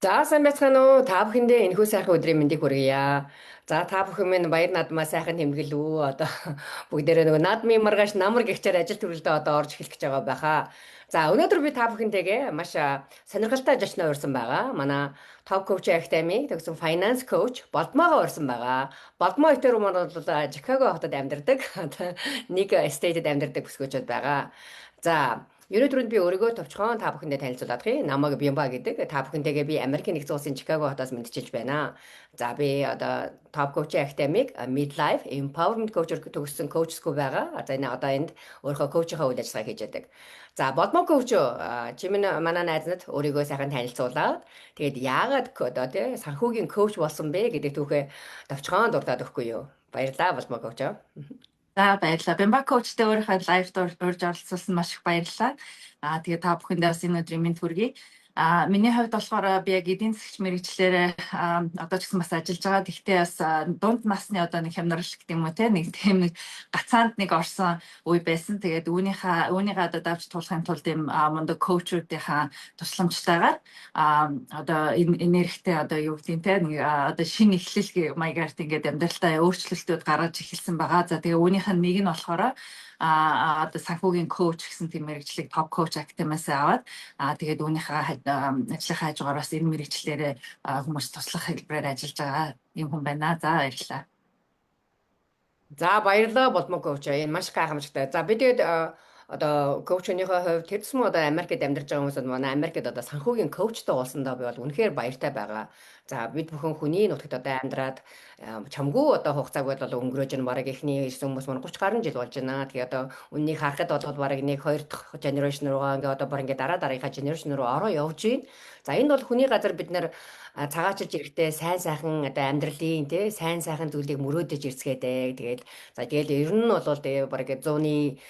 За сайн байцгаана уу? Та бүхэндээ энэхүү сайхан өдрийн мэндийг хүргье. За та бүхэн минь баяр наадмаа сайхан тэмдэглэв. Одоо бүгдээрээ нөгөө наадмын маргааш намар гихчээр ажил төрөлдөө одоо орж эхлэх гэж байгаа байхаа. За өнөөдөр би та бүхэнтэйгээ маш сонирхолтой зочноо урьсан байгаа. Манай Top Coach Academy тэгсэн finance coach Болдмоогоо урьсан байгаа. Болдмоо ихтэй маань бол Чикаго хотод амьдардаг. Одоо нэг стейтэд амьдардаг бүсгүүчүүд байгаа. За өнөөдөр би өөрийгөө товчхон та бүхэндээ танилцуулах. Намайг Бямба гэдэг. Та бүхэнтэйгээ би Америкийн нэгдсэн улсын Чикаго хотоос мэдчилж байна. За би одоо Top Coach Academy Midlife Empowerment Coach төгссөн coach school байгаа. За энэ одоо энд өөрийнхөө коучийнхаа үйл ажиллагаа хийж яадаг. За бодмоо коуч чи минь манай найзнад өөрийгөө сайхан танилцуулаад тэгээд яагаад одоо тий санхүүгийн коуч болсон бэ гэдэг түүхээ товчхон дурдаад өгөхгүй юу. Баярлалаа болмоо коуч. За баярлалаа. Бямба коучтэй өөрийнхөө лайвд урьж оролцуулсан маш их баярлалаа. Тэгээ та бүхэндээ бас энэ өдрийн мэнд хүргэе. Миний хувьд болохоор би яг эдийн засгч мэрэгчлэр одоо ч гэсэн бас ажиллаж байгаа. Гэхдээ бас дунд насны одоо нэг хямнарал гэх юм уу те нэг тийм нэг гацаанд нэг орсон үе байсан. Тэгээд үүнийгээ одоо давж туулахын тулд юм мундаг коучуудынхаа тусламжтайгаар одоо энергитэй одоо юу гэдэг те нэг одоо шинэ эхлэл маягаар ингээд амьдралдаа өөрчлөлтүүд гаргаж эхэлсэн байгаа. За тэгээ үүнийх нь нэг нь болохоор одоо санхүүгийн коуч гэсэн тийм мэрэгчлэг Top Coach Academy-аас аваад тэгээд үүнийхээ ажлынхаа хажуугаар бас энэ мэрэгчлэрээ хүмүүс туслах хэлбэрээр ажиллаж байгаа юм хүн байна. За баярлалаа. За баярлалаа болмоо коуч. Энэ маш гайхамшигтай. За би тэгээд одоо коучнийхөө хувьд тэр тусмаа одоо Америкт амьдарч байгаа хүмүүс манай Америкт одоо санхүүгийн коучтой уулсандаа би бол үнэхээр баяртай байгаа. За бид бүхэн хүний нутагт одоо амьдраад чамгүй одоо хугацааг бол өнгөрөөж нь бараг ихний ирсэн хүмүүс маань 30 гаруй жил болж байна. Тэгээ одоо үннийг харахад бол бараг нэг хоёр дахь генерашн руугаа ингээ одоо баг ингээ дараа дараагийнхаа генерашн руу ороо явж байна. За энэ бол хүний газар бид нэр цагаачилж ирэхдээ сайн сайхан одоо амьдралын тий сайн сайхан зүйлийг мөрөөдөж ирцгээдэг. Тэгээд ер нь бол тэгээ бараг 100-ны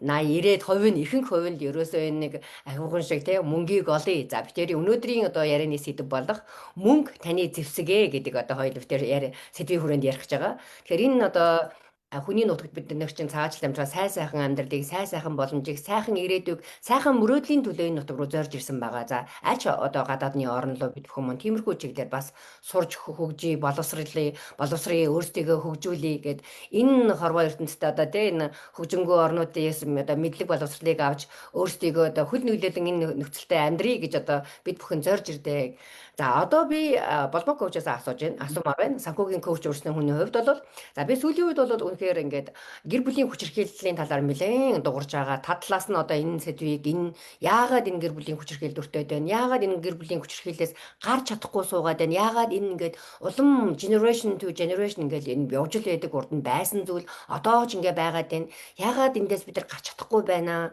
80-90% нь ихэнх хувь нь ерөөсөө энэ нэг ахиухан шиг тийм мөнгийг олъё. За битэрийн өнөөдрийн одоо ярианы сэдв болох мөнгө таны зэвсгээ гэдэг одоо хоёул битэр сэдвийн хүрээнд ярих гэж байгаа. Тэгэхээр энэ одоо хүний нутагт бид нар чинь цаашдаа амжаа сайн сайхан амьдралыг, сайн сайхан боломжийг, сайхан ирээдүйг, сайхан мөрөөдлийн төлөө энэ нутаг руу зорж ирсэн байгаа. За аль ч одоо гадаадны орн руу бид бүхэн мөн тиймэрхүү чиглэлээр бас сурж хөгжиж, боловсрын өөрсдийгөө хөгжүүлье гэд энэ хорвоо ертөнцид одоо тийм энэ хөгжингөө орнуудын одоо мэдлэг боловсролыг авч өөрсдийгөө одоо хөл нөлөөлөн энэ нөхцөлтэй амьдрий гэж одоо бид бүхэн зорж ирдэг. За одоо би болбоо коучаас асуумаар байна. Санхүүгийн коуч урсны хүний хувьд бол за би сүүлийн үед бол үнэхээр ингээд гэр бүлийн хүчирхийллийн талаар нэлээд дуурж байгаа. Та талаас нь одоо энэ сэдвийг яагаад энэ гэр бүлийн хүчирхийлэл өртөөд байна? Яагаад энэ гэр бүлийн хүчирхийллээс гарч чадахгүй суугаад байна? Яагаад энэ ингээд улам generation to generation ингээд энэ явж л байдаг урд нь байсан зүйл одоо ч ингээд байгаад байна. Яагаад эндээс бид нар гарч чадахгүй байна?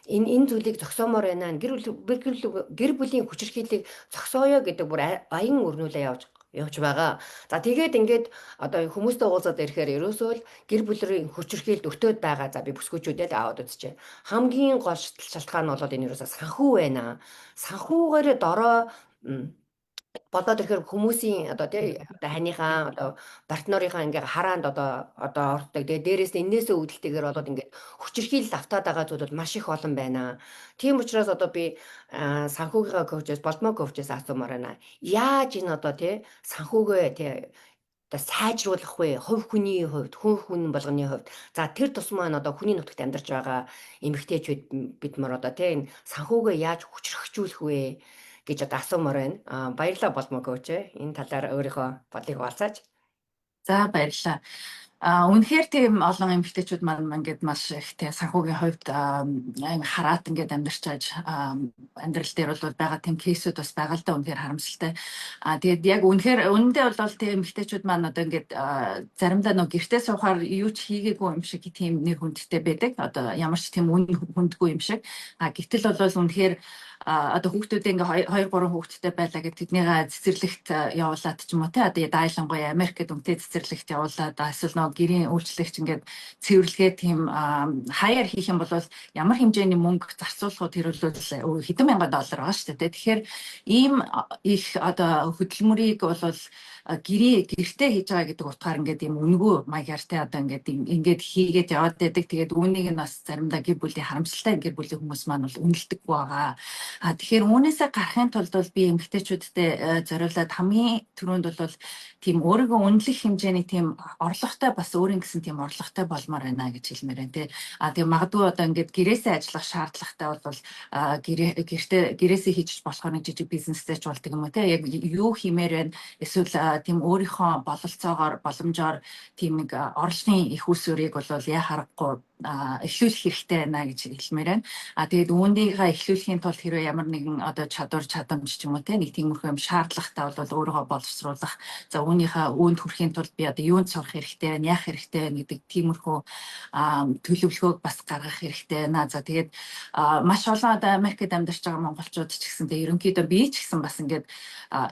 Энэ зүйлийг зогсоомоор байна. Гэр бүлийн хүчирхийллийг зогсооё гэдэг бүр аян өрнүүлээ явж байгаа. За тэгээд ингээд одоо хүмүүстэй уулзаад ирэхээр ерөөсөө л гэр бүлийн хүчирхийлэлд өртөөд байгаа. За би бүсгүүчүүдэд аваад үзчихэ. Хамгийн гол шалтгаан нь бол энэ ерөөсөө санхүү байна. Санхүүгээр дорой болоод ирэхээр хүмүүсийн одоо тий одоо ханыхаа одоо партнерынхаа ингээ хараанд одоо ордог. Тэгээ дээрээс нь энээсээ үүдэлтэйгээр болоод ингээ хүчирхийлэл автаад байгаа зүйл бол маш их олон байна. Тийм учраас одоо би санхүүгийнхаа коучээс болмоо коучээс асуумаар байна. Яаж энэ одоо тий санхүүгээ тий одоо сайжруулах вэ? Хувь хүний хувьд, хүн болгоны хувьд. За тэр тусмаа одоо хүний нутагт амьдарч байгаа эмэгтэйчүүд бид нар одоо тий энэ санхүүгээ яаж хүчрхэгжүүлэх вэ гэж одоо асуумаар байна. Баярлалаа болмоо коуч. Энэ талаар өөрийнхөө бодлыг хуваалцаач. За баярлалаа. Үнэхээр тийм олон эмэгтэйчүүд маань ингээд маш их тийм санхүүгийн хувьд хараат ингээд амьдарчааж амьдрал дээр бол байгаа тийм кейсүүд бас байгаа л да үнэхээр харамсалтай. Тэгээд яг үнэндээ бол тийм эмэгтэйчүүд маань одоо ингээд заримдаа нөө гэртээ суухаар юу ч хийгээгүй юм шиг тийм нэр хүндтэй байдаг. Одоо ямар ч тийм хүндгүй юм шиг. Гэтэл бол үнэхээр одоо хүүхдүүдээ ингээ 2 3 хүүхдтэй байлаа гэдэг тэднийгээ цэцэрлэгт явуулаад ч юм уу те одоо дайлангуяа Америкт үнэтэй цэцэрлэгт явуулаад эсвэл нөгөө гэрийн үйлчлэгч ингээд цэвэрлэгээ тийм хаяар хийх юм бол ямар хэмжээний мөнгө зарцуулахуд хэрүүлвэл хэдэн мянган доллар байгаа шүү дээ. Тэгэхээр ийм их одоо хөдөлмөрийг бол гэртээ хийж байгаа гэдэг утгаар ингээд юм үнэгүй маягаар те одоо ингээд хийгээд яваад байдаг. Тэгээд үүнийг нь бас заримдаа гэр бүлийн харамсалтай гэр бүлийн хүмүүс маань бол үнэлдэггүй байгаа. Тэгэхээр үүнээсээ гарахын тулд бол би эмэгтэйчүүдтэй зориулаад хамгийн түрүүнд бол тийм өөрийгөө үнэлэх хэмжээний тийм орлоготой бас өөрийн гэсэн тийм орлоготой болмоор байна гэж хэлмээр байна те. Тэгээ магадгүй одоо ингээд гэрээсээ ажиллах шаардлагатай бол гэрээсээ хийж болохоор нэг жижиг бизнестэй ч болдог юм уу те. Яг юу хиймээр байна. Эсвэл тийм өөрийнхөө бололцоогоор боломжоор тийм нэг орлогын их усүрийг бол яа харахгүй эхлүүлэх хэрэгтэй байна гэж хэлмээр байна. Тэгээд үүндийгээ эхлүүлэхийн тулд хэрвээ ямар нэгэн одоо чадамж ч юм уу те нэг тиймэрхүү юм шаардлагатай бол өөрийгөө боловсруулах. За үүнийхээ үүнд хүрэхийн тулд би одоо юунд сурах хэрэгтэй байна, яах хэрэгтэй байна гэдэг тиймэрхүү төлөвлөгөөг бас гаргах хэрэгтэй байна. За тэгээд маш олон одоо Америкт амьдарч байгаа монголчууд ч гэсэнтэй ерөнхийдөө би ч гэсэн бас ингээд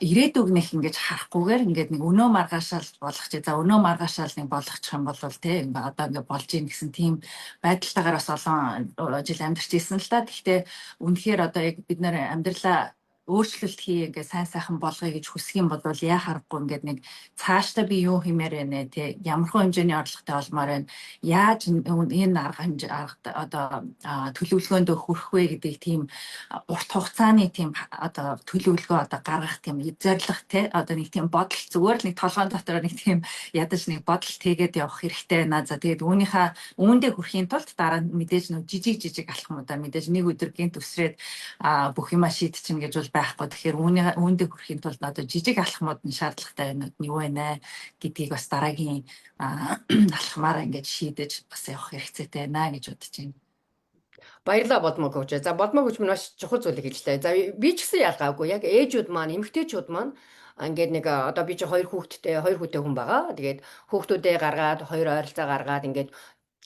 ирээдүгнийх ингэж харахгүйгээр ингээд нэг өнөө маргаашаал болгох чи за өнөө маргаашаал нэг болгочих юм бол те одоо ингээд болж ийн гэсэн тийм байдалтайгаар бас олон жил амьдарч ирсэн л да. Гэхдээ үнэхээр одоо яг бид нэр амьдралаа өөрчлөлт хий ингээд сайн сайхан болгоё гэж хүсэх юм бол яа харахгүй ингээд нэг цаашдаа би юу хиймээр байна те ямархуу хэмжээний орлоготой болмоор байна яаж энэ арга одоо төлөвлөгөөндөө хүрэх вэ гэдэг тийм урт хугацааны тийм одоо төлөвлөгөө одоо гаргах тийм зорилго те одоо нэг тийм бодол зүгээр л нэг толгойн дотор нэг тийм ядаж нэг бодол тэгээд явах хэрэгтэй байна. За тэгээд үүндээ хүрэхийн тулд дараа нь мэдээж нэг жижиг алхмуудаа мэдээж нэг өдөр гинт өсрээд бүх юма шийдчихнэ гэж бол байхгүй. Тэгэхээр үүндээ хүрэхийн тулд одоо жижиг алхмууд нь шаардлагатай байна нь юу вэ гэдгийг бас дараагийн алхмаараа ингэж шийдэж бас явах хэрэгцээтэй байна гэж бодож байна. Баярлалаа Бодмоо коуч. За Бодмоо коуч минь маш чухал зүйлийг хэлжлээ. За би ч гэсэн ялгаагүй. Яг ээжүүд маань, эмэгтэйчүүд маань ингээд нэг одоо би чи хоёр хүүхэдтэй хүн байгаа. Тэгээд хүүхдүүдээ гаргаад, хоёр ойролцоо гаргаад ингээд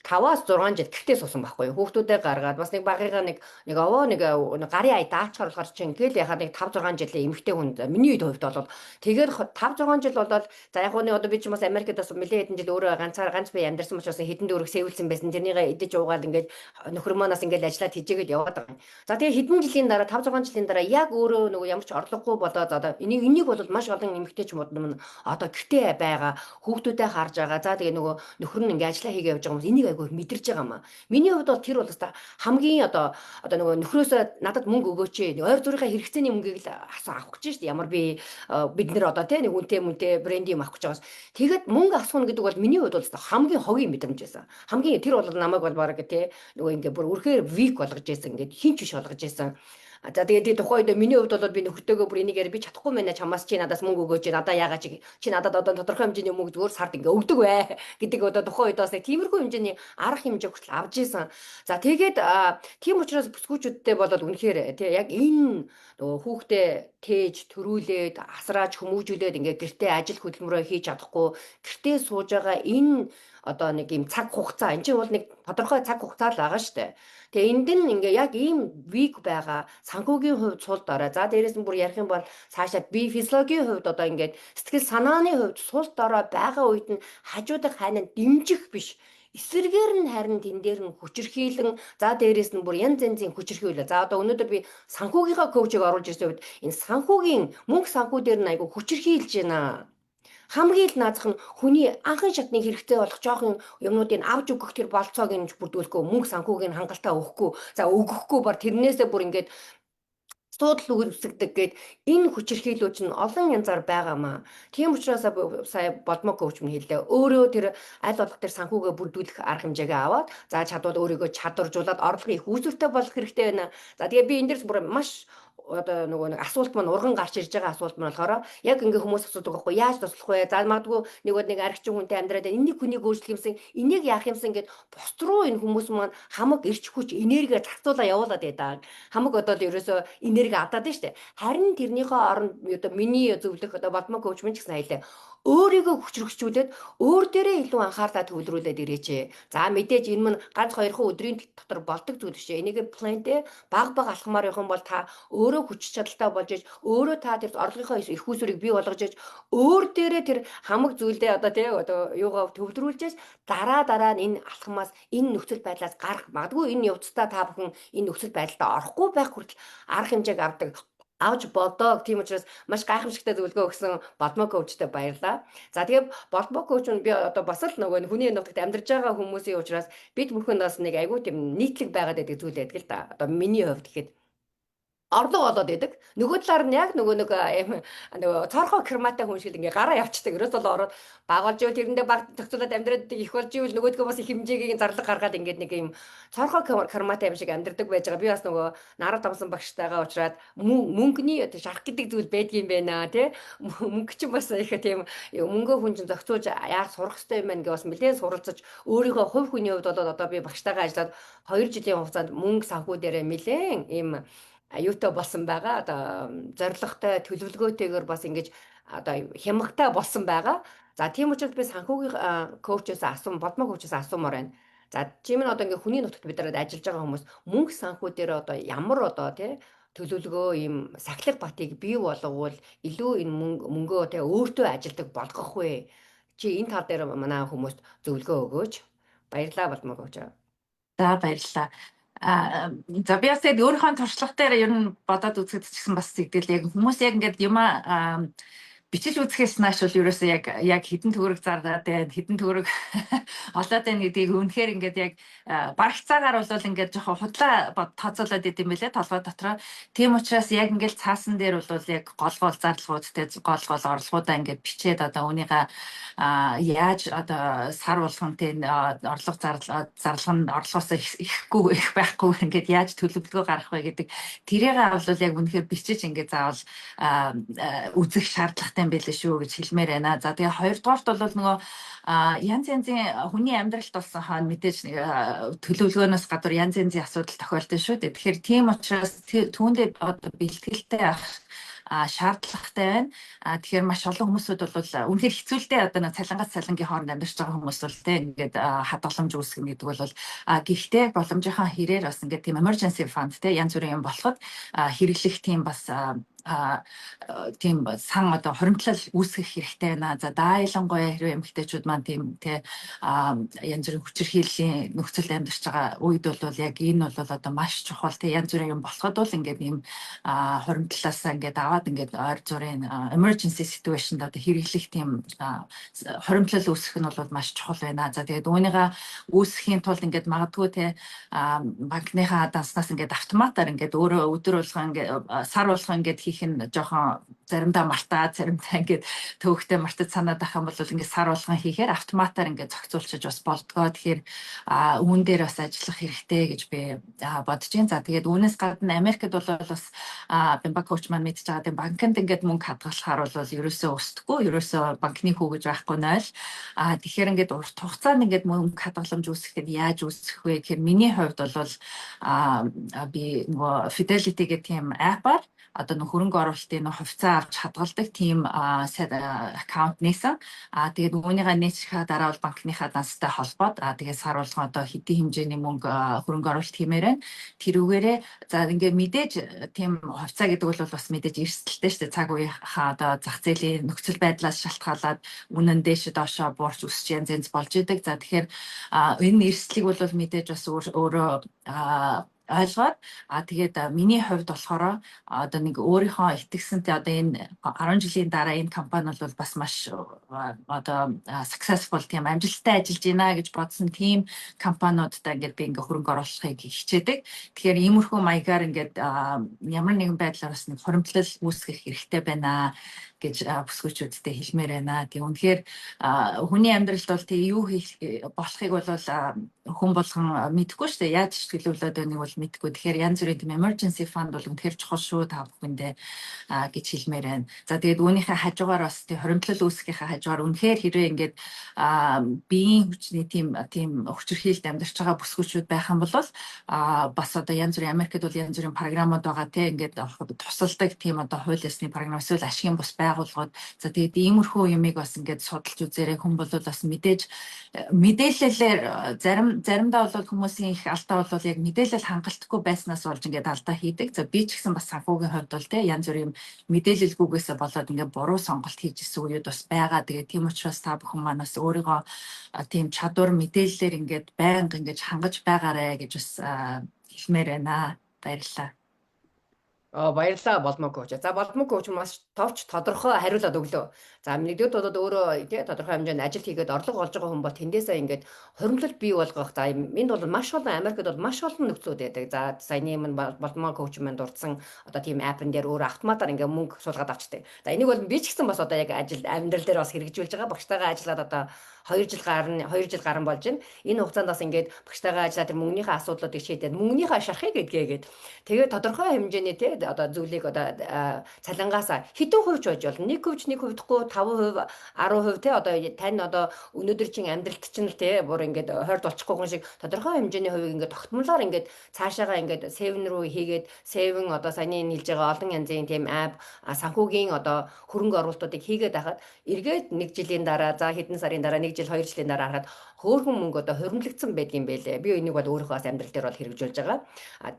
5-6 жил гэртээ суусан байхгүй юу. Хүүхдүүдээ гаргаад бас нэг багыгаа нэг овоо нэг гарын ая даачаар болохоор чинь ингээл яхад нэг 5-6 жилийн эмэгтэй хүн миний үед хувьд бол тэгээд 5-6 жил болоод за яг нь одоо би ч бас Америкт бас нэлээд хэдэн жил өөрөө ганц би амьдарсан учраас хэдэн дөрөв сэвэлсэн байсан. Тэрнийгээ идэж уугаад ингээд нөхөр манаас ингээд ажиллаад хийжээгээд яваад байгаа юм. За тэгээд хэдэн жилийн дараа 5-6 жилийн дараа яг өөрөө нөгөө ямар ч орлогогүй болоод одоо энийг бол маш олон эмэгтэйч мод одоо гэртээ байгаа хүүхдүүдээ харж байгаа. За тэгээд нөгөө нөхөр нь ингээд ажиллаа хийгээ явж байгаа хүмүүс энийг айгүй мэдэрч байгаа маа. Миний хувьд бол тэр бол та хамгийн одоо нөгөө нөхрөөсөө надад мөнгө өгөөч. Ойр зүрийнхээ хэрэгцээний мөнгийг л авах гэж шүү дээ. Ямар бид нэр одоо тий нэг үнэтэй бренди юм авах гэж байгаас. Тэгэд мөнгө асууна гэдэг бол миний хувьд бол хамгийн хогийн мэдрэмж байсан. Хамгийн тэр бол намайг бол бараг тий нөгөө ингээ бүр үрхээр вик болгож байсан. Ингээд хинч биш болгож байсан. За тэгээд тухайд миний хувьд бол би нөхөртөөгөө бүр энийг би чадахгүй мэнэ чамаас чи надаас мөнгө өгөөч надаа яагаад чи надад одоо тодорхой хэмжээний мөнгө зүгээр сард ингээ өгдөг бай гэдэг одоо тухайд бас нэг тиймэрхүү хэмжээний арга хэмжээ хүртэл авж исэн. За тэгээд тийм учраас бүсгүүчүүдтэй болоод үнэхээр тий яг энэ нөгөө хүүхдээ тээж төрүүлээд асрааж хүмүүжүүлээд ингээ гэртээ ажил хөдөлмөрөө хийж чадахгүй гэртээ сууж байгаа энэ одоо нэг юм цаг хугацаа энэ чинь бол нэг тодорхой цаг хугацаа л байгаа шүү дээ. Тэгээ энд нь ингээ яг ийм вик байгаа санхүүгийн хувьд сул дорой. За дээрээс нь бүр ярих юм бол цаашаа би физиологийн хувьд одоо ингээд сэтгэл санааны хувьд сул дорой байгаа үед нь хажуудах хайнаа дэмжих биш. Эсэргээр нь харин тэн дээр нь хүчирхийлэн за дээрээс нь бүр янз янзын хүчирхийлээ. За одоо өнөөдөр би санхүүгийнхаа коучийг оруулж ирсэн үед энэ санхүүгийн мөнгө санхүү дээр нь айгу хүчирхийлж байна. Хамгийн л наазах нь хүний анхан шатны хэрэгцээ болох жоохон юмнуудыг авч өгөх тэр болцоог нь бүрдүүлэхгүй мөнгө санхүүг нь хангалттай өгөхгүй за өгөхгүй бар тэрнээсээ бүр ингээд суудл үүсгдэг гээд энэ хүчирхийлүүч нь олон янзаар байгаамаа. Тийм учраас сая Бодмоо коуч минь хэллээ. Өөрөө тэр аль болох тэр санхүүгээ бүрдүүлэх арга хэмжээгээ аваад за чадвал өөрийгөө чадваржуулаад орлогын их үүсвэртэй болох хэрэгтэй байна. За тэгээ би энэ дээрс бүр маш одоо нөгөө нэг асуулт маань урган гарч ирж байгаа асуулт маань болохоор яг ингээ хүмүүс асуудаг байхгүй яаж туслах вэ? За магадгүй нэг аригчин хүнтэй амьдраад энийг хүнийг өөрчлөх юмсан энийг яах юмсан гэд бусд руу энэ хүмүүс маань хамаг эрч хүч энерги зарцуулаа явуулаад байдаг. Хамаг одоо ерөөсөө энерги адаад нь штэ. Харин тэрнийхээ оронд одоо миний зөвлөх одоо Бодмоо коуч минь ч гэсэн айлаа өөрийгөө хүчрхэгжүүлээд өөр дээрээ илүү анхаарлаа төвлөрүүлээд ирээч. За мэдээж энэ мань ганц хоёрхан өдрийн дотор болдог зүйл биш. Энийг плантэй баг алхмаар явах юм бол та өөрөө хүч чадалтай болж иж өөрөө та тэр орлогынхоо их усүрийг бий болгож иж өөр дээрээ тэр хамаг зүйлдээ одоо юугаа төвлөрүүлж иж дараа нь энэ алхмаас энэ нөхцөл байдлаас гарах магадгүй энэ явцдаа та бүхэн энэ нөхцөл байдалд орохгүй байх хүртэл арга хэмжээг авдаг авч болдог. Тийм учраас маш гайхамшигтай зөвлөгөө өгсөн болдмоо коучтой баярлалаа. За тэгээ болдмоо коуч нь би одоо бас л нөгөө хүний нутагт амьдарч байгаа хүмүүсийн учраас бид бүхэн бас нэг айгүй тийм нийтлэг байгаад байдаг зүйл байдаг л да. Одоо миний хувьд гэхэд орлого олоод идэг. Нөгөө талаар нь яг нөгөө цорхоо крематай хүн шиг ингээ гараа явчихдаг. Ерөөс бол ороод баг болж ивэл тэрэндээ баг төгсөлөд амьдраад их болж ивэл нөгөөдгөө бас их хэмжээгийн зарлаг гаргаад ингээд нэг юм цорхоо крематай юм шиг амьдрдаг байж байгаа. Би бас нөгөө нарав тамсан багштайгаа уулзраад мөнгөний шарах гэдэг зүйл байдгийм байна тий. Мөнгө чинь бас их тийм мөнгөө хүн чинь зохицуулж яах сурах хэрэгтэй юм байна гэж бас нэлээд суралцаж өөрийнхөө хувь хүний хувьд бол одоо би багштайгаа ажиллаад 2 жилийн хугацаанд мөнгө санхүү дээрээ нэлээд им аюутай болсон байгаа. Одоо зоригтой төлөвлөгөөтэйгээр бас ингэж одоо хямгтай болсон байгаа. За тийм учраас би санхүүгийн коучээс болдмоо коучээс асуумаар байна. За чим нь одоо ингээ хүний нутагт бид нарад ажиллаж байгаа хүмүүс мөнгө санхүү дээр одоо ямар одоо тий төлөвлөгөө ийм сахилга батыг бий болговол илүү энэ мөнгөө тий өөртөө ажилдаг болгох вэ? Чи энэ тал дээр манай хүмүүст зөвлөгөө өгөөч. Баярлалаа болдмоо коуч. За баярлалаа. За би бас тэгээд өөрийнхөө туршлага дээр ер нь бодоод үзэхэд ч гэсэн бас тэгдэл яг хүмүүс яг ингээд юма бичиж үзэхээс нааш бол ерөөсөө яг хідэн төгрөг зардаад байна, хідэн төгрөг олоод байна гэдгийг үнэхээр ингээд яг барагцаагаар бол ингээд жоохон худлаа тооцоолоод идэм байлээ толгой дотроо. Тийм учраас яг ингээд цаасан дээр бол яг гол зарлагуудтай гол орлогуудаа ингээд бичээд одоо үүнийгээ яаж одоо сар болгон тийм орлого зарлага нь орлогоос ихгүй их байхгүй ингээд яаж төлөвлөгөө гаргах вэ гэдэг тэрийгээ бол яг үнэхээр бичиж ингээд заавал үзэх шаардлагатай юм байлээ шүү гэж хэлмээр байна. За тэгээ хоёрдугаарт бол нөгөө янз янзын хүний амьдралд болсон хаана мэдээж төлөвлөгөөнөөс гадуур янз янзын асуудал тохиолдсон шүү дээ. Тэгэхээр тийм учраас түүндээ одоо бэлтгэлтэй авах шаардлагатай байна. Тэгэхээр маш олон хүмүүсүүд бол үнэхээр хэцүүлтэй одоо нэг цалингаас цалингийн хооронд амьдарч байгаа хүмүүс бол тэ ингээд хадгаламж үүсгэх гэдэг бол гэхдээ боломжийнхаа хэрээр бас ингээд тийм emergency fund тэ янз бүрийн юм болоход хэрэглэх тийм бас тийм сан одоо хоримтлал үүсгэх хэрэгтэй байна. За даайлангуяа хэрвээ эмэгтэйчүүд маань тийм тэ янз бүрийн хүчирхийллийн нөхцөлд амьдарч байгаа үед бол яг энэ бол одоо маш чухал тэ янз бүрийн юм болоход бол ингээд ийм хоримтлалаас ингээд аваад ингээд ойр зургийн emergency situationд одоо хэрэглэх тийм хоримтлал үүсгэх нь бол маш чухал байна. За тэгээд үүнийгээ үүсгэхийн тулд ингээд магадгүй тэ банкныхаа данснаас ингээд автоматар ингээд өөрөө өдөр болгоо ингээд сар болгоо ингээд хийх нь жоохон заримдаа мартаа заримдаа ингээд төвөгтэй мартаж санаад ах юм бол ингээд сар болгон хийхээр автоматар ингээд зохицуулчих бас болдгоо. Тэгэхээр үүн дээр бас ажиллах хэрэгтэй гэж би бодож байна. За тэгээд үүнээс гадна Америкт бол бас Бимба коуч маань мэдж байгаа тийм банкнд ингээд мөнгө хадгалахаар бол ерөөсөө өсдөггүй. Ерөөсөө банкны хүү гэж байхгүй 0. Тэгэхээр ингээд урт хугацаанд ингээд мөнгө хадгаламж үүсгэхэд яаж үүсэх вэ гэхээр миний хувьд бол би нөгөө Fidelity гэх тийм апаар одоо нөх хөрөнгө оруулалтын хувьцаа авч хадгалдаг тийм аккаунт нээсэн. Тэгээд үүнийгээ нээчихээ дараа бол банкныхаа данстай холбоод тэгээд сар болгон одоо хэдийн хэмжээний мөнгө хөрөнгө оруулалт хиймээр байна. Тэрүүгээрээ за ингээд мэдээж тийм хувьцаа гэдэг бол бас мэдээж эрсдэлтэй шүү дээ. Цаг үеийнхаа одоо зах зээлийн нөхцөл байдлаас шалтгаалаад үнэн дээш доошоо буурч өсч янз болж идэг. За тэгэхээр энэ эрсдлийг бол мэдээж бас өөрөө ойлгоод тэгээд миний хувьд болохоор одоо нэг өөрийнхөө итгэсэнтэй одоо энэ 10 жилийн дараа энэ компани бол бас маш одоо successful тийм амжилттай ажиллаж байна гэж бодсон тийм компаниудтай ингээд би ингээ хөрөнгө оруулахыг хичээдэг. Тэгэхээр иймэрхүү маягаар ингээд ямар нэгэн байдлаар бас нэг хоримтлал үүсгэх хэрэгтэй байна гэж бүсгүйчүүдтэй хэлмээр байна. Тэгээ үнэхээр хүний амьдралд бол тэг юу хийх болохыг бол хүн болгон мэдэхгүй шүү дээ. Яаж төлөвлөд байгааг бол мэдэхгүй. Тэгэхээр янз бүрийн тийм emergency fund бол үнэхээр чухал шүү та бүхэндээ гэж хэлмээр байна. За тэгээд үүнийхээ хажуугаар бас тийм хоримтлал үүсгэхийнхаа хажуугаар үнэхээр хэрвээ ингээд биеийн хүчний тийм хүчирхийлэлд амьдарч байгаа бүсгүйчүүд байх юм бол бас одоо янз бүрийн Америкт бол янз бүрийн програмууд байгаа тийм ингээд тусалдаг тийм одоо хууль ёсны програм эсвэл ашигын бус байгууллагууд. За тэгээд иймэрхүү юмыг бас ингээд судалж үзээрэй. Хүн бол бас мэдээж мэдээлэлээр заримдаа бол хүмүүсийн их алдаа бол яг мэдээлэл хангалтгүй байснаас болж ингээд алдаа хийдэг. За би ч гэсэн бас санхүүгийн хувьд бол тийм янз бүрийн мэдээлэлгүйгээсээ болоод ингээд буруу сонголт хийж исэн үед бас байгаа. Тэгээд тийм учраас та бүхэн маань бас өөрийгөө тийм чадвар мэдээллээр ингээд байнга ингээд хангаж байгаарэ гэж бас хэлмээр байна. Баярлалаа. Баярлалаа болмоо коуч. За болмоо коуч маш товч тодорхой хариулаад өглөө. За нэгдүгээр бодоод өөрөө тий тодорхой хэмжээнд ажил хийгээд орлого олж байгаа хүн бол тэндээсээ ингээд хуримтлал бий болгох. За энд бол маш олон Америкт бол маш олон нөхцлүүд байдаг. За саяны минь болмоо коуч минь дурдсан одоо тийм апп дээр өөр автоматар ингээд мөнгө суулгаад авчдаг. За энийг бол би ч гэсэн бас одоо яг ажил амьдрал дээр бас хэрэгжүүлж байгаа. Багштайгаа ажиллаад одоо 2 жил гарсан болж байна. Энэ хугацаанд бас ингээд багштайгаа ажиллаад тэр мөнгөнийхөө асуудлуудыг шийдээд мөнгөнийхөө шархыг гэдгээгээд тэгээд тодорхой хэмжээний тий одоо зүйлийг одоо цалингаас хэдэн хувьч байж болно? 1% 1%хгүй 5%, 10% тий одоо тань одоо өнөөдөр чин амьдралт чинь л тий бүр ингээд хойд болчихгүй хүн шиг тодорхой хэмжээний хувийг ингээд тогтмолоор ингээд цаашаага ингээд севен руу хийгээд севен одоо саяны хэлж байгаа олон янзын тийм апп санхүүгийн одоо хөрөнгө оруулалтуудыг хийгээд байхад эргээд 1 жилийн дараа за хэдэн сарын дараа 1 жил 2 жилийн дараа харахад хөөрхөн мөнгө одоо хуримлагдсан байдгийн байлээ. Би энийг бол өөрийнхөө бас амьдрал дээр бол хэрэгжүүлж байгаа.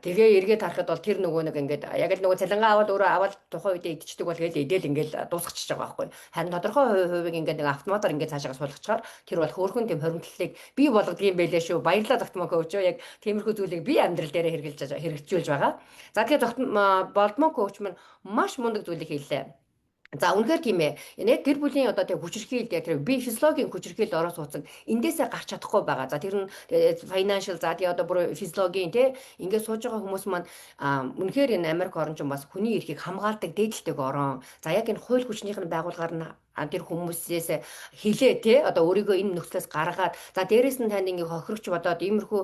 Тэгээ эргээд харахад бол тэр нөгөө нэг ингээд яг л нөгөө цалингаа аваад өөрөө аваад тухайн үедээ идчихдэг бол тэгэл идэл ингээд дуусгачихж байгаа байхгүй. Харин тодорхой хувийг ингээд нэг автоматар ингээд цаашаа суулгачаар тэр бол хөөрхөн тийм хоримтлалыг бий болгодог юм байлээ шүү. Баярлалаа тогтмоо коуч яг тиймэрхүү зүйлийг би амьдрал дээр хэрэгжүүлж байгаа. За тэгэхээр болдмоо коуч маань маш мундаг зүйлийг хийлээ. За үнэхээр тийм ээ. Яг гэр бүлийн одоо тэг хүчирхийлд яг тэр би физиологийн хүчирхийлд ороо суудсан. Эндээсээ гарч чадахгүй байгаа. За тэр нь financial за тий одоо бүр физиологийн тий ингээд сууж байгаа хүмүүс маань үнэхээр энэ Америк орн ч бас хүний эрхийг хамгаалдаг дээдэлтэйг орон. За яг энэ хууль хүчнийх нь байгууллагаар нь тэр хүмүүсээс хилээ тий одоо өөрийгөө энэ нөхцлөөс гаргаад за дээрэс нь танд ингээ хохирогч бодоод иймэрхүү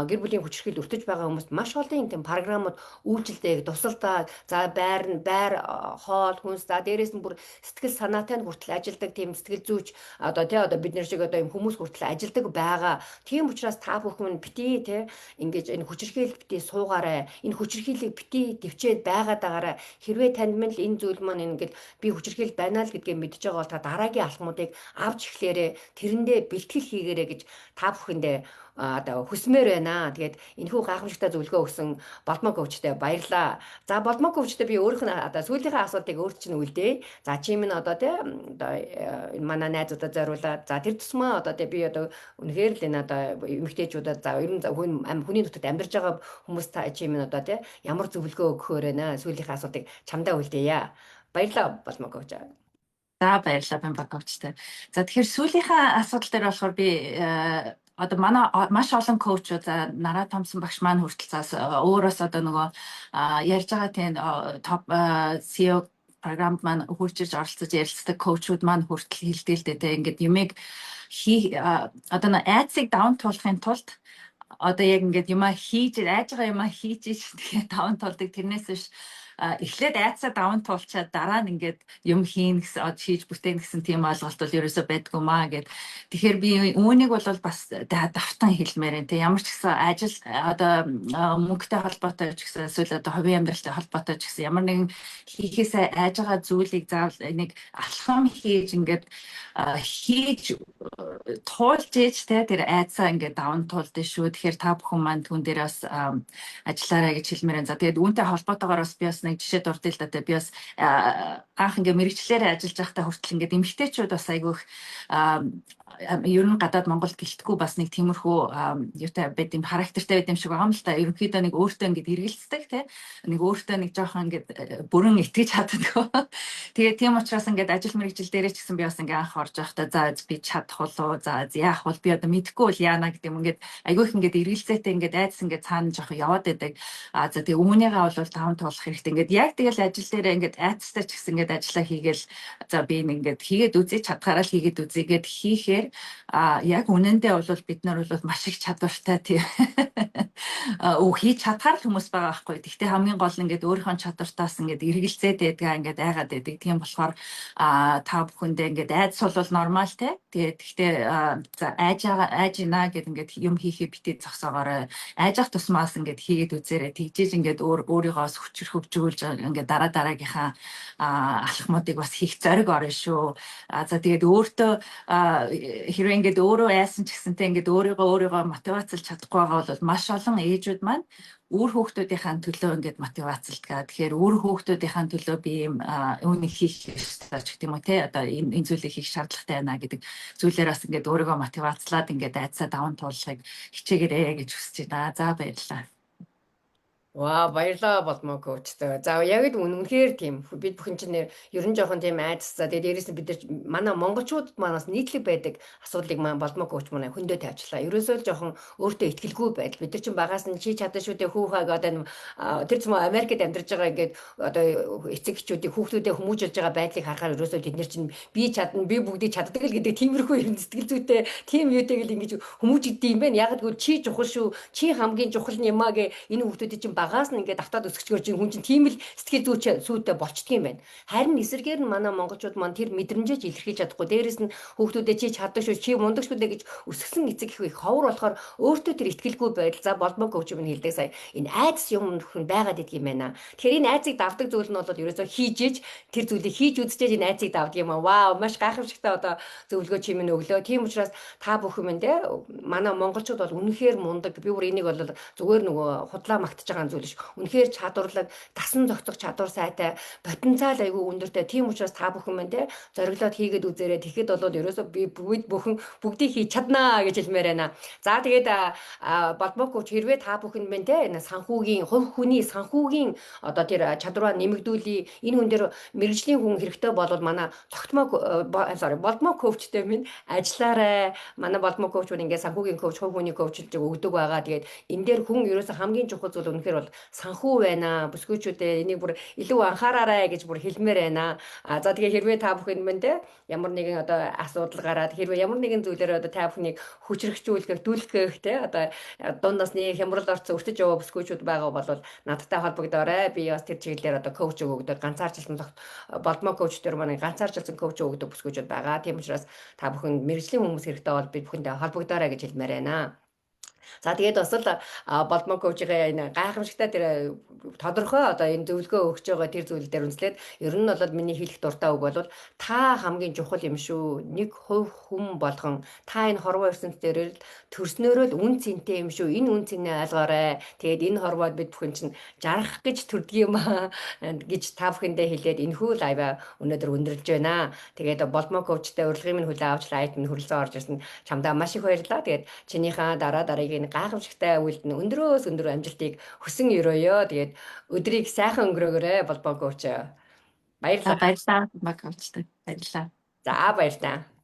гэр бүлийн хүчирхийлд өртөж байгаа хүмүүст маш олон тийм програмууд үйлчлдэг тусалдаг за байр хоол хүнс за дээрэс нь бүр сэтгэл санаатай нь хүртэл ажилдаг тийм сэтгэл зүйч одоо тий одоо бид нар шиг одоо юм хүмүүс хүртэл ажилдаг байгаа тийм учраас та бүхэн бити тий ингэж энэ хүчирхийлэл бити суугаарай энэ хүчирхийллийг бити төвчээд байгаад байгаарай хэрвээ танд мань л энэ зүйл маань ингээд би хүчирхийлэл байна л гэдгээ мэдж байгаа бол та дараагийн алхмуудыг авч эхлээрээ тэрэндээ бэлтгэл хийгээрэй гэж та бүхэндээ одоо хүсмээр байна. Тэгээд энэхүү гайхамшигтай зөвлөгөө өгсөн болмоо коучтой баярлаа. За болмоо коучтой би өөрийнх нь одоо сүүлийнхээ асуултыг өөрт чинь үлдээе. За чи минь одоо тий одоо энэ манай найзуудад зориулаад за тэр тусмаа одоо тий би одоо үнэхээр л энэ одоо эмэгтэйчүүдэд за ер нь хүний нутагт амьдарч байгаа хүмүүс та чи минь одоо тий ямар зөвлөгөө өгөхөөр байна. Сүүлийнхээ асуултыг чамдаа үлдээе. Баярлалаа болмоо коуч. За баярлалаа Бамбаковчтой. За тэгэхээр сүүлийнхээ асуудал дээр болохоор би одоо манай маш олон коучуд Нараа Томсон багш маань хүртэл өөрөөс одоо нөгөө ярьж байгаа тийм топ CEO програмд маань хурцж оролцож ярилцдаг коучуд маань хүртэл хэлдэг л дээ ингээд юмэг одоо айцыг даун туулахын тулд одоо яг ингээд юмаа хийж айж байгаа юмаа хийж тэгээ даун туулдаг тэрнээс биш эхлээд айцаа даван туулчаад дараа нь ингээд юм хийн гэсэн хийж бүтээн гэсэн тийм ойлголт бол ерөөсөө байдгүй маа гэд. Тэгэхээр би үүнийг бол бас давтан хэлмээр энэ ямар ч гэсэн ажил одоо мөнгөтэй холбоотой ч гэсэн эсвэл одоо хувийн амьдралтай холбоотой ч гэсэн ямар нэгэн хийхээсээ айж байгаа зүйлийг заавал нэг алхам хийж ингээд хийж туулж ээж тэр айцаа ингээд даван туулдээ шүү. Тэгэхээр та бүхэн маань түн дээр бас ажиллаарай гэж хэлмээр энэ. За тэгээд үүнтэй холбоотойгоор бас би бас нэг жишээ дурдъя л да. Би бас анх ингээ мэрэгчлэрээ ажиллаж байхдаа хүртэл ингээ эмэгтэйчүүд бас айгүйх ер нь гадаад Монголд гэлтгүй бас нэг тиймэрхүү юутай байд юм характертай байд юм шиг байгаа юм л та. Ерөнхийдөө нэг өөртөө ингээ эргэлцдэг тий. Нэг өөртөө нэг жоохон ингээ бүрэн итгэж чаддаг. Тэгээ тийм учраас ингээ ажил мэрэгжил дээрээ ч гэсэн би бас ингээ анх орж байхдаа за би чадах болов за яах бол би одоо мэдэхгүй бол яана гэдэг юм ингээ айгүйх ингээ эргэлзээтэй ингээ айдас ингээ цаана жоохон яваад байдаг. За тэгээ үүнийгээ бол таван туулах хэрэгтэй. Ингээд яг тэгэл ажил дээр ингээд айцтай ч гэсэн ингээд ажиллаа хийгээл за би ингээд хийгээд үзье чадхаараа л хийгээд үзье гэд хийхээр яг үнэндээ бол бид нар бол маш их чадвартай тийм хийж чадхаар л хүмүүс байгаа байхгүй. Гэхдээ хамгийн гол нь ингээд өөрийнхөө чадвартаас ингээд эргэлзээд байдгаа ингээд айгаад байдаг. Тийм болохоор та бүхэндээ ингээд айдас бол нормал те. Гэхдээ за айж гинэ гэд ингээд юм хийхээ битээ зогсоогоорой. Айж ах тусмаас ингээд хийгээд үзээрэй. Тэгжээж ингээд өөрийгөөс хүчрэх хөгжүүлж ингээд дараагийнхаа алхмуудыг бас хийх зориг орно шүү. За тэгээд өөртөө хэрвээ ингээд өөрөө айсан ч гэсэнтэй ингээд өөрийгөө мотивацлж чадахгүй байгаа бол маш олон ээжүүд маань үр хүүхдүүдийнхээ төлөө ингээд мотивацлдаг. Тэгэхээр үр хүүхдүүдийнхээ төлөө би ийм үүнийг хийх ёстой ч гэдэм үү те одоо энэ зүйлийг хийх шаардлагатай байна гэдэг зүйлээр бас ингээд өөрийгөө мотивацлаад ингээд айцаа даван туулахыг хичээгээрэй гэж хүсэж байна. За баярлалаа. Ваа баярлалаа болмоо коучтой. За яг л үнэхээр тийм бид бүхэн чинь ерөн жоохон тийм айдас. За тэгээд дээрэс нь бид нар манай монголчуудад манаас нийтлэг байдаг асуудлыг маань болмоо коуч манай хөндөө тавьчлаа. Ерөөсөө л жоохон өөртөө ихтгэлгүй байдал. Бид нар чинь багаас нь чи чадсан шүү дээ хүүхэг одоо тэр зам Америкт амьдарч байгаа ингээд одоо эцэг эхчүүдийг хүүхдүүдээ хүмүүжүүлж байгаа байдлыг харахаар ерөөсөө бид нар чинь би чадна би бүгдийг чаддаг л гэдэг тиймэрхүү юм сэтгэл зүйтэй тийм юутэйг л ингэж хүмүүжигдээ юм байна. Яг гэвэл чи чухал шүү. Чи хамгийн чухал юм аа гэ энэ хүүхдүүдийн чинь багаас нь ингээд автаад өсгчгөр чинь хүн чинь тийм л сэтгэл зүйтэй болчдөг юм байна. Харин эсэргээр нь манай монголчууд маань тэр мэдрэмжээ илэрхийлж чадахгүй. Дээрээс нь хүүхдүүдээ чи чаддаг шүү, чи мундаг шүү дээ гэж өсгсөн эцэг их ховор болохоор өөртөө тэр итгэлгүй байдал за болмог гэж юм хэлдэг сая. Энэ айдас юм нөхөр байгаад идэх юм байна. Тэгэхээр энэ айцыг давдаг зүйл нь бол ерөөсөө хийж иж тэр зүйлийг хийж үзчихэж энэ айцыг давдаг юм аа. Вау, маш гайхамшигтай одоо зөвлөгөө чи минь өглөө. Тийм учраас та бүхэн минь те манай монголчууд бол үнэхээр мундаг. Би бүр энийг бол зүгээр нөгөө худлаа магтаж байгаа зүйл ш. Үнэхээр чадварлаг, дасан зохицох чадвар сайтай, потенциал айгүй өндөртэй. Тийм учраас та бүхэн минь те зориглоод хийгээд үзээрэй. Тэгэхэд бол ерөөсөө би бүхэн бүгдийг хийж чаднаа гэж хэлмээр байна. За тэгээд болбокоч хэрвээ та бүхэнд минь те энэ санхүүгийн хувь хүний санхүүгийн одоо тэр чадвараа нэмэгдүүлээ. Энэ хүн дээр мэрэгжлийн хүн хэрэгтэй болвол манай тогтмоо болбоо коучтэй минь ажиллаарай. Манай болбоо коуч бүр ингээд санхүүгийн коуч, хувь хүний коучлж өгдөг байгаа. Тэгээд энэ дээр хүн ерөөсө хамгийн чухал зүйл үнэхээр бол санхүү байна. Бүсгүйчүүдээ энийг бүр илүү анхаараарай гэж бүр хэлмээр байна. За тэгээ хэрвээ та бүхэнд минь те ямар нэгэн одоо асуудал гараад хэрвээ ямар нэгэн зүйлээр одоо та бүхнийг хүчрхжүүлэхээр дүүлэхэх те одоо дунд насны хямрал орц өртөж яваа бүсгүйчүүд байгаа бол надтай холбогдоорой. Би бас тэр чиглэлээр одоо коуч өгдөг ганцаарчлсан болдмоо коучтер манай ганцаарчлсан коуч өгдөг бүсгүйчүүд байгаа. Тийм учраас та бүхэн мэрэгжлийн хүмүүс хэрэгтэй бол бид бүхэндээ холбогдоорой гэж хэлмээр байна. За тэгээд бас л болдмоо коучийн энэ гайхамшигтай тэр тодорхой одоо энэ зөвлөгөө өгч байгаа тэр зүйл дээр үнслээд ер нь бол миний хэлэх дуртай үг бол та хамгийн чухал юм шүү. Нэг хувь хүн болгон та энэ хорвоо ертөнц дээр л төрснөөрөө л үн цэнтэй юм шүү. Энэ үн цэнээ ойлгоорой. Тэгээд энэ хорвоод бид бүхэн чинь жаргах гэж төрдөг юм аа гэж та бүхэндээ хэлээд энэхүү лайва өнөөдөр өндөрлж байна. Тэгээд болдмоо коучтай урилгын минь хүлээ авч лайв минь хүрэлцэн орж ирсэн чамдаа маш их баярлалаа. Тэгээд чинийхээ дараагийн гайхамшигтай үйлд нь өндрөөс өндөр амжилтыг хүсэн өрөөё. Тэгээд өдрийг сайхан өнгөрөөгөөрэй болбоо коуч. За Баярлалаа. баярлалаа. Бага коучтой. Баярлалаа. За баярлалаа.